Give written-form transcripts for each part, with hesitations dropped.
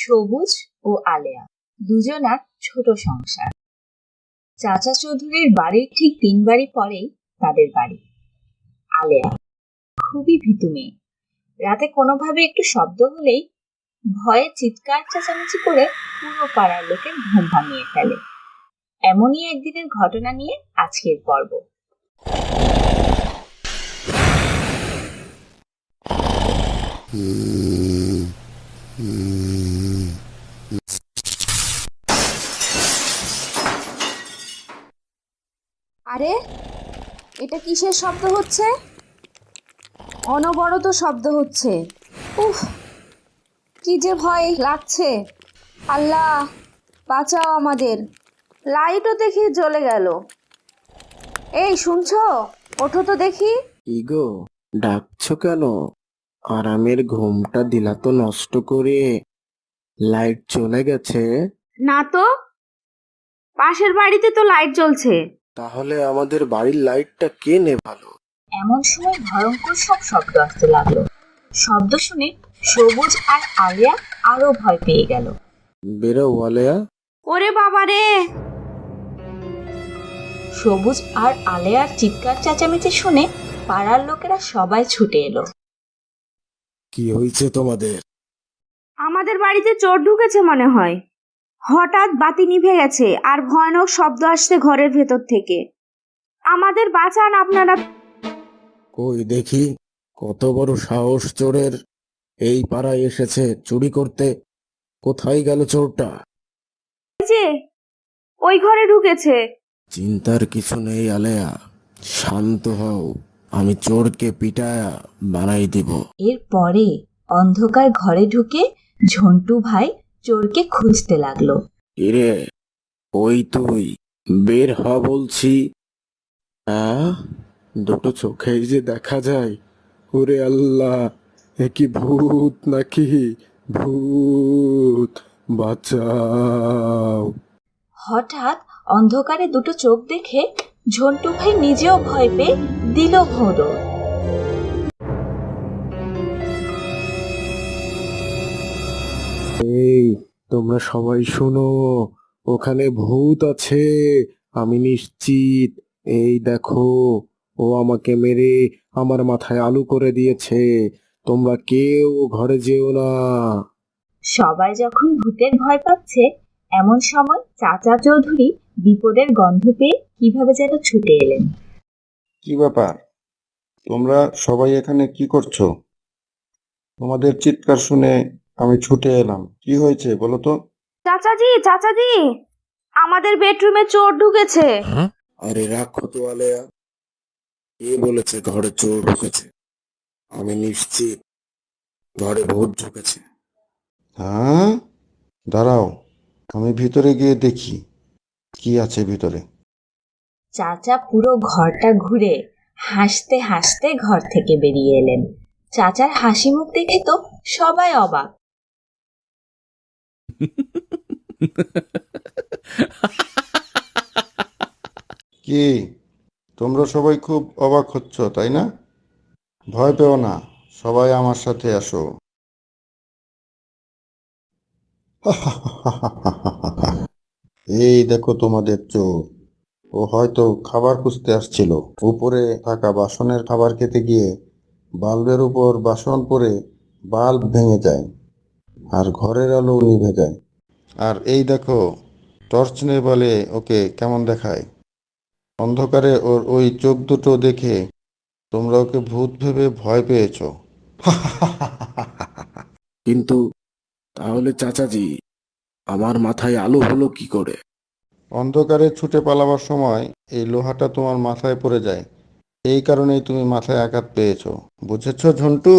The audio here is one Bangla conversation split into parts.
সবুজ ও আলেয়া দুজনার ছোট সংসার। চাচা চৌধুরীর বাড়ির ঠিক 3 বাড়ি পরেই তাদের বাড়ি। আলেয়া খুবই ভীতু মেয়ে। রাতে কোনোভাবে একটু শব্দ হলেই ভয়ে চিৎকার চেঁচামেচি করে পুরো পাড়ার লোকের ঘুম ভাঙিয়ে ফেলে। এমনই একদিনের ঘটনা নিয়ে আজকের পর্ব। আরে এটা কিসের শব্দ হচ্ছে? অনবরত শব্দ হচ্ছে। উফ, কি যে ভয় লাগছে। আল্লাহ বাঁচাও আমাদের। লাইটও দেখি জ্বলে গেল। এই শুনছো? ওঠো তো দেখি। ইগো, ডাকছো কেন? আরামের ঘুমটা দিলা তো নষ্ট করে। লাইট চলে গেছে? না তো, পাশের বাড়িতে তো লাইট জ্বলছে। তাহলে আমাদের বাড়ির লাইটটা কে নেভালো? এমন সময় ভয়ঙ্কর সব শব্দ আসতে লাগলো। শব্দ শুনে সবুজ আর আলেয়া আরো ভয় পেয়ে গেল। বেরো আলেয়া। ওরে বাবা রে! সবুজ আর আলেয়ার চিৎকার চেঁচামেচি শুনে পাড়ার লোকেরা সবাই ছুটে এলো। কি হয়েছে তোমাদের? আমাদের বাড়িতে চোর ঢুকেছে মনে হয়। হঠাৎ বাতি নিভে গেছে আর ভয়ানক শব্দ আসছে ঘরের ভেতর থেকে। আমাদের বাঁচান আপনারা। কই দেখি, কত বড় সাহস চোরের! এই পাড়ায় এসেছে চুরি করতে। কোথায় গেল চোরটা? যে ওই ঘরে ঢুকেছে। চিন্তার কিছু নেই আলেয়া, শান্ত হও। আমি চোরকে পিটায়া বানাই দিব। এরপরে অন্ধকার ঘরে ঢুকে ঝন্টু ভাই চোরকে খুঁজতে লাগলো। কিরে, ওই তুই বের হ বলছি। দুটো চোখেই যে দেখা যায়। ওরে আল্লাহ, এ কি ভূত নাকি? ভূত, বাঁচাও! হঠাৎ অন্ধকারে দুটো চোখ দেখে ঝন্টু ভাই নিজেও ভয় পেয়ে দিল ভোঁদড়। এই, তোমরা সবাই শোনো, ওখানে ভূত আছে। আমি নিশ্চিত। এই দেখো, ও আমাকে মেরে আমার মাথায় আলু করে দিয়েছে। তোমরা কেউ ঘরে যেও না। সবাই যখন ভূতের ভয় পাচ্ছে, এমন সময় চাচা চৌধুরী বিপদের গন্ধ পেয়ে কিভাবে যেন ছুটে এলেন। কি ব্যাপার? তোমরা সবাই এখানে কি করছো? তোমাদের চিৎকার শুনে আমি ছুটে এলাম। কি হয়েছে বলো তো? চাচাজি, চাচাজি, আমাদের বেডরুমে চোর ঢুকেছে। আরে রাখো তো আলেয়া, কে বলেছে ঘরে চোর ঢুকেছে? আমি নিশ্চিত ঘরে ভূত ঢুকেছে। হ্যাঁ, দাঁড়াও, আমি ভিতরে গিয়ে দেখি কি আছে ভিতরে। চাচা পুরো ঘরটা ঘুরে হাসতে হাসতে ঘর থেকে বেরিয়ে এলেন। চাচার হাসি মুখ দেখে তো সবাই অবাক। কি, তোমরা সবাই খুব অবাক হচ্ছ তাই না? ভয় পেও না, সবাই আমার সাথে আসো। এই দেখো তোমাদের চোর। ও হয়তো খাবার খুঁজতে আসছিল। উপরে থাকা বাসনের খাবার খেতে গিয়ে বাল্বের উপর বাসন পড়ে বাল্ব ভেঙে যায় আর ঘরের আলো নিভে যায়। আর এই দেখো, টর্চ নেই বলে ওকে কেমন দেখায়। অন্ধকারে ওর ওই চোখ দুটো দেখে তোমরা ওকে ভূত ভেবে ভয় পেয়েছো। কিন্তু তাহলে চাচাজি, আমার মাথায় আলো হলো কি করে? অন্ধকারে ছুটে পালাবার সময় এই লোহাটা তোমার মাথায় পড়ে যায়। এই কারণেই তুমি মাথায় আঘাত পেয়েছো। বুঝেছো ঝন্টু?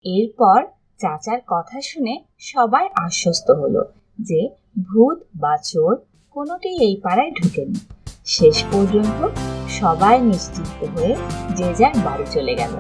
এরপর চাচার কথা শুনে সবাই আশ্বস্ত হলো যে ভূত বা চোর কোনোটি এই পাড়ায় ঢুকেনি। শেষ পর্যন্ত সবাই নিশ্চিন্ত হয়ে যে যার বাড়ি চলে গেল।